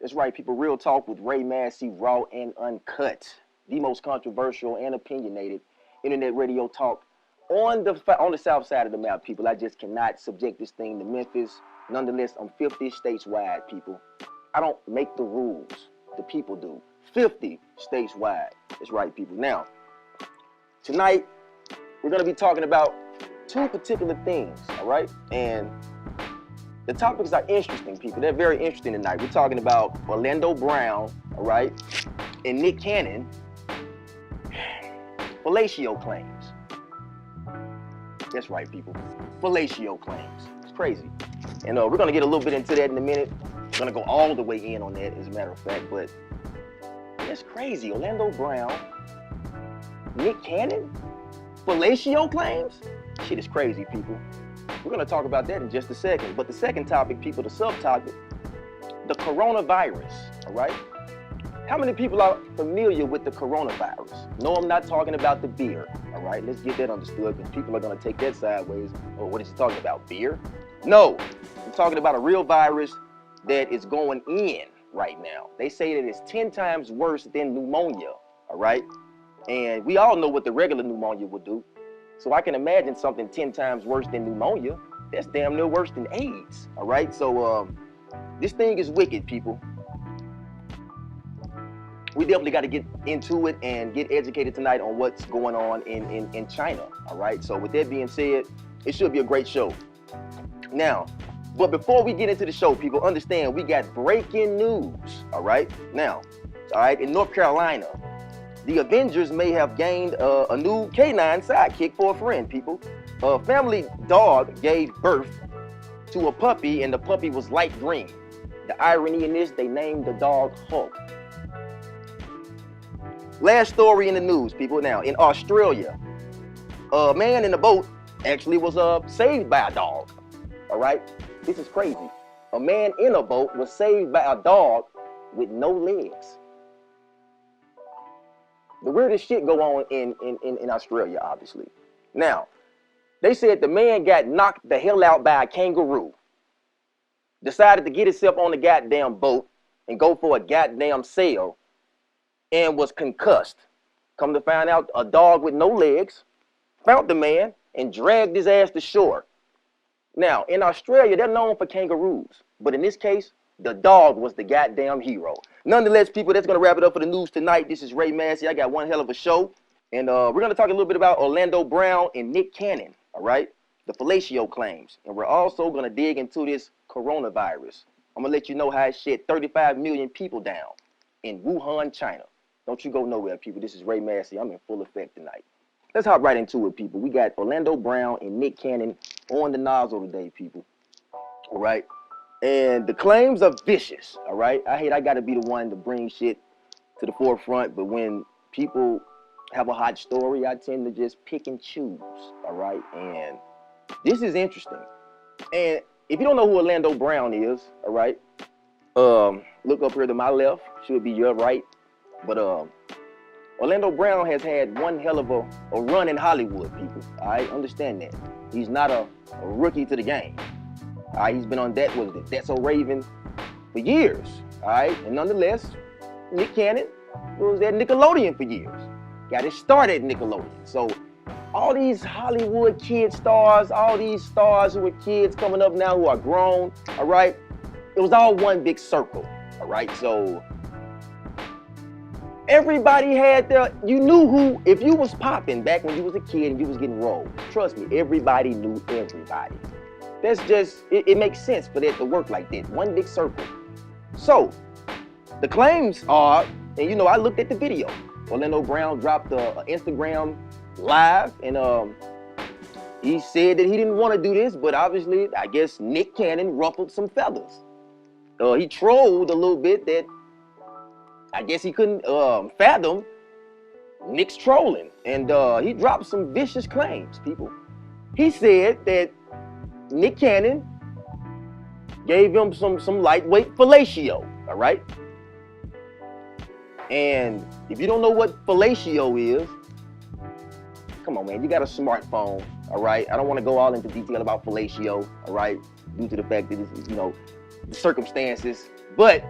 That's right, people. Real talk with Ray Massey, raw and uncut. The most controversial and opinionated internet radio talk on the south side of the map, people. I just cannot subject this thing to Memphis. Nonetheless, I'm 50 states wide, people. I don't make the rules. The people do. 50 states wide. That's right, people. Now, tonight, we're going to be talking about two particular things, all right? And the topics are interesting, people. They're very interesting tonight. We're talking about Orlando Brown, all right, and Nick Cannon, fellatio claims. That's right, people. Fellatio claims. It's crazy. And we're going to get a little bit into that in a minute. We're going to go all the way in on that, as a matter of fact. But it's crazy. Orlando Brown, Nick Cannon, fellatio claims? Shit is crazy, people. We're going to talk about that in just a second. But the second topic, people, the subtopic, the coronavirus, all right? How many people are familiar with the coronavirus? No, I'm not talking about the beer, all right? Let's get that understood, because people are going to take that sideways. Oh, what is he talking about, beer? No, I'm talking about a real virus that is going in right now. They say that it's 10 times worse than pneumonia, all right? And we all know what the regular pneumonia would do. So I can imagine something 10 times worse than pneumonia. That's damn near worse than AIDS, all right? So this thing is wicked, people. We definitely got to get into it and get educated tonight on what's going on in China, all right? So with that being said, it should be a great show. Now, but before we get into the show, people, understand we got breaking news, all right? Now, all right, in North Carolina, the Avengers may have gained a new canine sidekick for a friend, people. A family dog gave birth to a puppy, and the puppy was light green. The irony in this, they named the dog Hulk. Last story in the news, people. Now, in Australia, a man in a boat actually was saved by a dog, all right? This is crazy. A man in a boat was saved by a dog with no legs. The weirdest shit go on in Australia, obviously. Now, they said the man got knocked the hell out by a kangaroo. Decided to get himself on the goddamn boat and go for a goddamn sail and was concussed. Come to find out, a dog with no legs found the man and dragged his ass to shore. Now, in Australia, they're known for kangaroos. But in this case, the dog was the goddamn hero. Nonetheless, people, that's going to wrap it up for the news tonight. This is Ray Massey. I got one hell of a show. And we're going to talk a little bit about Orlando Brown and Nick Cannon, all right? The fellatio claims. And we're also going to dig into this coronavirus. I'm going to let you know how it shut 35 million people down in Wuhan, China. Don't you go nowhere, people. This is Ray Massey. I'm in full effect tonight. Let's hop right into it, people. We got Orlando Brown and Nick Cannon on the nozzle today, people. All right? And the claims are vicious, all right? I got to be the one to bring shit to the forefront, but when people have a hot story, I tend to just pick and choose, all right? And this is interesting. And if you don't know who Orlando Brown is, all right, look up here to my left, should be your right. But Orlando Brown has had one hell of a run in Hollywood, people, all right? Understand that. He's not a rookie to the game. All right, he's been on That's So Raven for years, all right? And nonetheless, Nick Cannon was at Nickelodeon for years. Got his start at Nickelodeon. So all these Hollywood kid stars, all these stars who were kids coming up now who are grown, all right? It was all one big circle, all right? So everybody had you knew who, if you was popping back when you was a kid and you was getting rolled, trust me, everybody knew everybody. That's just, it makes sense for that to work like that. One big circle. So, the claims are, and you know, I looked at the video. Orlando Brown dropped an Instagram live, and he said that he didn't want to do this, but obviously, I guess Nick Cannon ruffled some feathers. He trolled a little bit that I guess he couldn't fathom Nick's trolling. And he dropped some vicious claims, people. He said that Nick Cannon gave him some lightweight fellatio, all right? And if you don't know what fellatio is, come on, man, you got a smartphone, all right? I don't want to go all into detail about fellatio, all right, due to the fact that it's, you know, the circumstances. But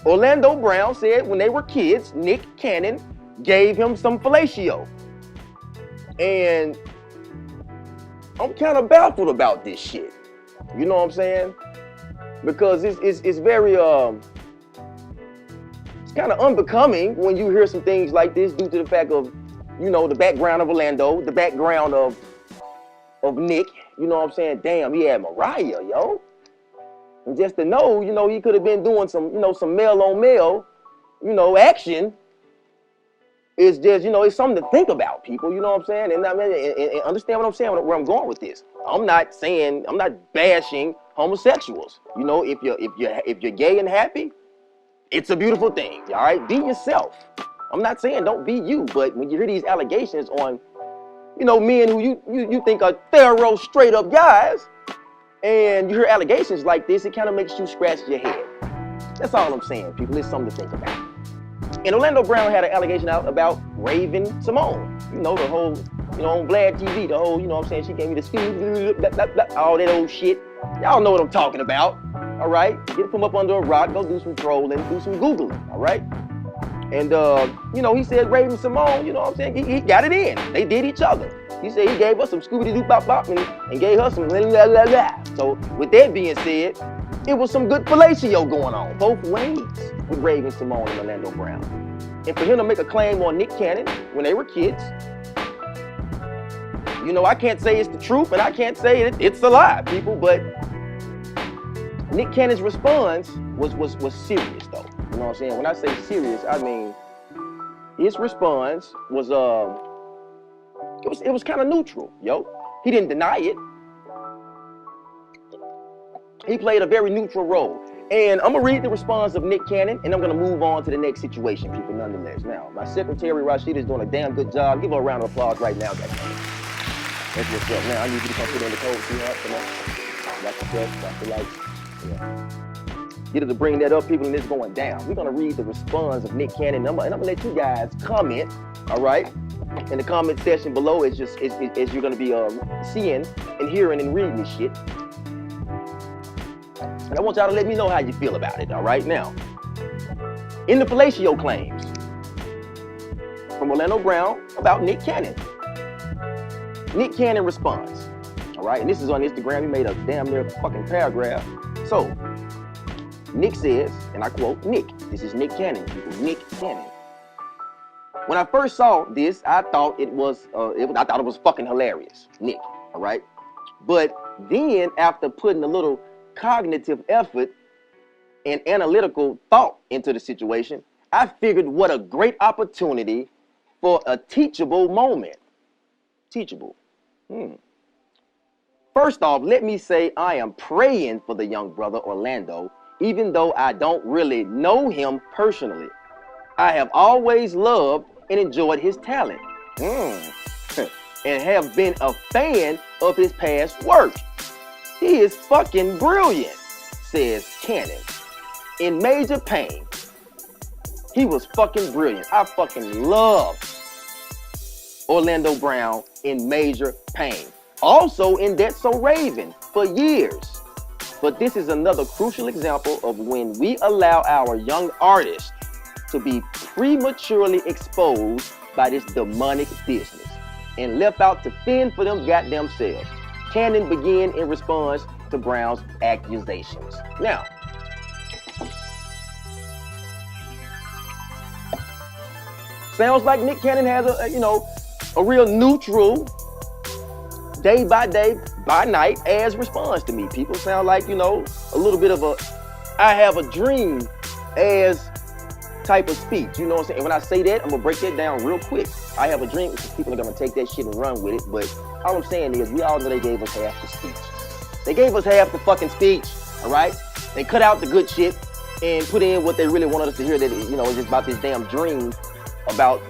Orlando Brown said when they were kids, Nick Cannon gave him some fellatio. And I'm kind of baffled about this shit. You know what I'm saying? Because it's very, it's kind of unbecoming when you hear some things like this due to the fact of, you know, the background of Orlando, the background of Nick. You know what I'm saying? Damn, he had Mariah, yo. And just to know, you know, he could have been doing some, you know, some male on male, you know, action. It's just, you know, it's something to think about, people. You know what I'm saying? And I mean, and understand what I'm saying, where I'm going with this. I'm not bashing homosexuals. You know, if you're gay and happy, it's a beautiful thing. All right, be yourself. I'm not saying don't be you, but when you hear these allegations on, you know, men who you think are thorough, straight up guys, and you hear allegations like this, it kind of makes you scratch your head. That's all I'm saying, people. It's something to think about. And Orlando Brown had an allegation out about Raven Simone. You know, the whole, you know, on Vlad TV, the whole, you know what I'm saying, she gave me the scoop, all that old shit. Y'all know what I'm talking about, all right? Get from up under a rock, go do some trolling, do some Googling, all right? And, you know, he said Raven Simone, you know what I'm saying, he got it in. They did each other. He said he gave us some Scooby-Doo-Bop-Bop and gave her some la-la-la-la. So, with that being said, it was some good fellatio going on, both ways, with Raven Simone and Orlando Brown. And for him to make a claim on Nick Cannon when they were kids, you know, I can't say it's the truth and I can't say it's a lie, people, but Nick Cannon's response was serious, though. You know what I'm saying? When I say serious, I mean, his response was, it was kind of neutral, yo. He didn't deny it. He played a very neutral role. And I'm going to read the response of Nick Cannon, and I'm going to move on to the next situation, people, nonetheless. Now, my secretary, Rashida, is doing a damn good job. Give her a round of applause right now, guys. That's what's up. Now, I need you to come put in the code, sweetheart. Come on. Got the press, got the lights. Yeah. Get her to bring that up, people, and it's going down. We're going to read the response of Nick Cannon, and I'm going to let you guys comment, all right? In the comment section below, as you're going to be seeing and hearing and reading this shit. And I want y'all to let me know how you feel about it, all right? Now, in the fellatio claims from Orlando Brown about Nick Cannon, Nick Cannon responds, all right? And this is on Instagram. He made a damn near fucking paragraph. So, Nick says, and I quote, Nick, this is Nick Cannon, people, Nick Cannon. When I first saw this, I thought it was fucking hilarious, Nick, all right? But then after putting a little cognitive effort and analytical thought into the situation, I figured what a great opportunity for a teachable moment. Teachable. First off, let me say I am praying for the young brother Orlando, even though I don't really know him personally. I have always loved and enjoyed his talent, and have been a fan of his past work. He is fucking brilliant, says Cannon. In Major Pain, he was fucking brilliant. I fucking love Orlando Brown in Major Pain. Also in That's So Raven for years. But this is another crucial example of when we allow our young artists to be prematurely exposed by this demonic business and left out to fend for them goddamn selves. Cannon began in response to Brown's accusations. Now, sounds like Nick Cannon has a real neutral, day by day, by night as response to me. People sound like, a little bit of a I have a dream as type of speech. You know what I'm saying? And when I say that, I'm gonna break that down real quick. I have a dream, because people are gonna take that shit and run with it, but all I'm saying is we all know they gave us half the speech. They gave us half the fucking speech, all right? They cut out the good shit and put in what they really wanted us to hear, that, it's just about this damn dream, about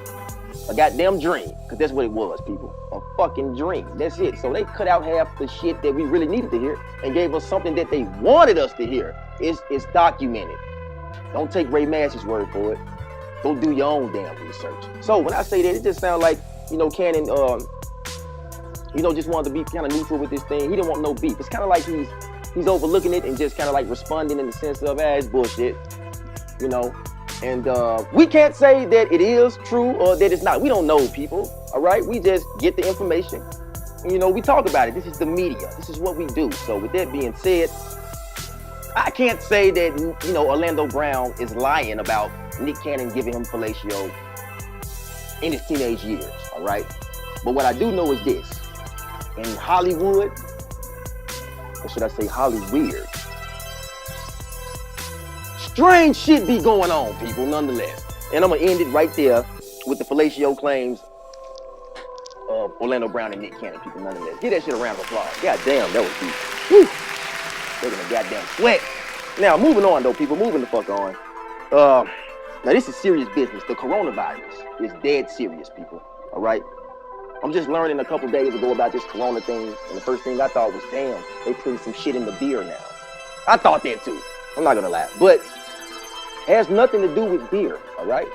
a goddamn dream, because that's what it was, people. A fucking dream. That's it. So they cut out half the shit that we really needed to hear and gave us something that they wanted us to hear. It's documented. Don't take Ray Massey's word for it. Go do your own damn research. So when I say that, it just sounds like, Cannon, just wanted to be kind of neutral with this thing. He didn't want no beef. It's kind of like he's overlooking it and just kind of like responding in the sense of, it's bullshit. you know. And we can't say that it is true or that it's not. We don't know people, all right? We just get the information. And, you know, we talk about it. This is the media. This is what we do. So with that being said, I can't say that, you know, Orlando Brown is lying about Nick Cannon giving him fellatio in his teenage years, all right? But what I do know is this. In Hollywood, or should I say Hollyweird, strange shit be going on, people, nonetheless. And I'm going to end it right there with the fellatio claims of Orlando Brown and Nick Cannon, people, nonetheless. Give that shit a round of applause. God damn, that was deep. Whew. They're gonna goddamn sweat. Now, moving on, though, people. Moving the fuck on. Now, this is serious business. The coronavirus is dead serious, people. All right? I'm just learning a couple days ago about this corona thing. And the first thing I thought was, damn, they putting some shit in the beer now. I thought that, too. I'm not gonna lie. But it has nothing to do with beer, all right?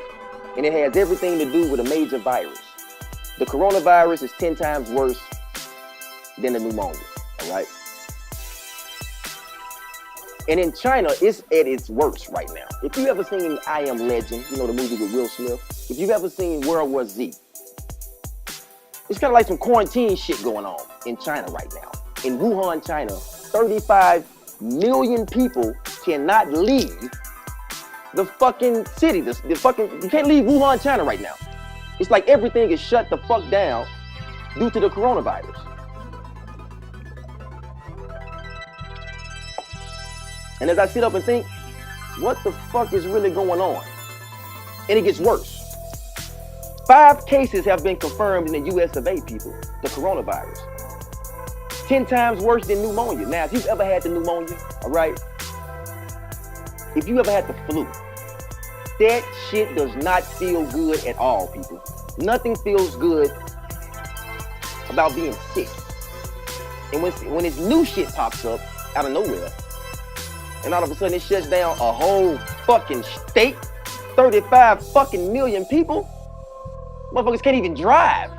And it has everything to do with a major virus. The coronavirus is 10 times worse than the pneumonia, all right? And in China, it's at its worst right now. If you ever seen I Am Legend, you know, the movie with Will Smith, if you've ever seen World War Z, it's kind of like some quarantine shit going on in China right now. In Wuhan, China, 35 million people cannot leave the fucking city. You can't leave Wuhan, China right now. It's like everything is shut the fuck down due to the coronavirus. And as I sit up and think, what the fuck is really going on? And it gets worse. 5 cases have been confirmed in the US of A, people, the coronavirus. 10 times worse than pneumonia. Now, if you've ever had the pneumonia, all right? If you ever had the flu, that shit does not feel good at all, people. Nothing feels good about being sick. And when this new shit pops up out of nowhere, and all of a sudden it shuts down a whole fucking state, 35 fucking million people, motherfuckers can't even drive.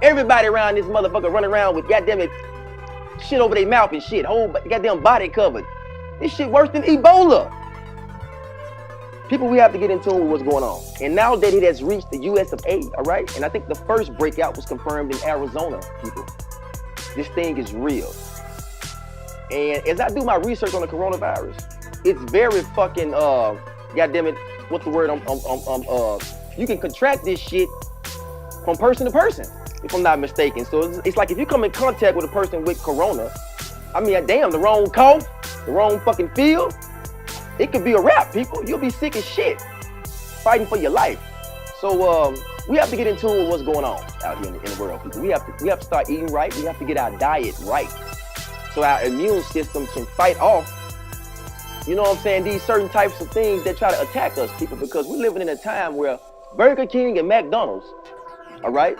Everybody around this motherfucker running around with goddamn it shit over their mouth and shit, whole goddamn body covered. This shit worse than Ebola. People, we have to get in tune with what's going on. And now that it has reached the US of A, all right? And I think the first breakout was confirmed in Arizona, people. This thing is real. And as I do my research on the coronavirus, it's very fucking, goddamn it, what's the word? You can contract this shit from person to person, if I'm not mistaken. So it's like if you come in contact with a person with corona, I mean, damn, the wrong cough, the wrong fucking feel, it could be a wrap, people. You'll be sick as shit, fighting for your life. So we have to get in tune with what's going on out here in the world, people. We have to start eating right. We have to get our diet right, so our immune system can fight off, you know what I'm saying, these certain types of things that try to attack us, people, because we're living in a time where Burger King and McDonald's, all right,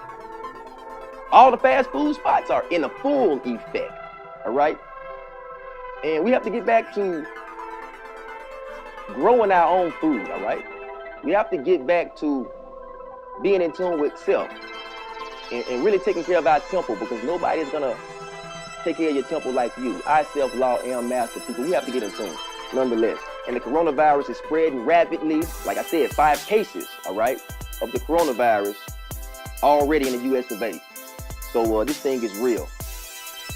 all the fast food spots are in a full effect, all right? And we have to get back to growing our own food, all right? We have to get back to being in tune with self and really taking care of our temple, because nobody's gonna take care of your temple like you. I, self-law, am master, people. We have to get in tune, nonetheless. And the coronavirus is spreading rapidly. Like I said, 5 cases, all right, of the coronavirus already in the US of A. So this thing is real,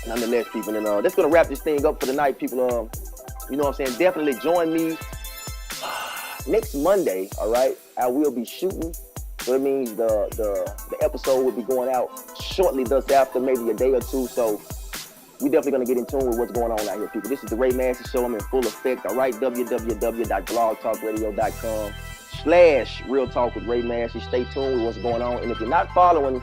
nonetheless, people. And that's gonna wrap this thing up for the night, people. You know what I'm saying? Definitely join me next Monday, all right? I will be shooting. So it means the episode will be going out shortly thus after, maybe a day or two. So we definitely going to get in tune with what's going on out here, people. This is the Ray Massey Show. I'm in full effect, all right? www.blogtalkradio.com/Real Talk with Ray Massey. Stay tuned with what's going on. And if you're not following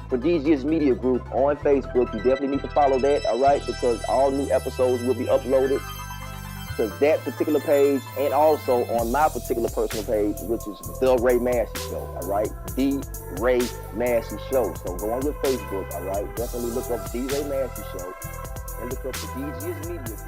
Prodigious Media Group on Facebook, you definitely need to follow that, all right? Because all new episodes will be uploaded to that particular page, and also on my particular personal page, which is The Ray Massey Show, all right? The Ray Massey Show. So go on your Facebook, all right? Definitely look up The Ray Massey Show and look up the DG's Media Group.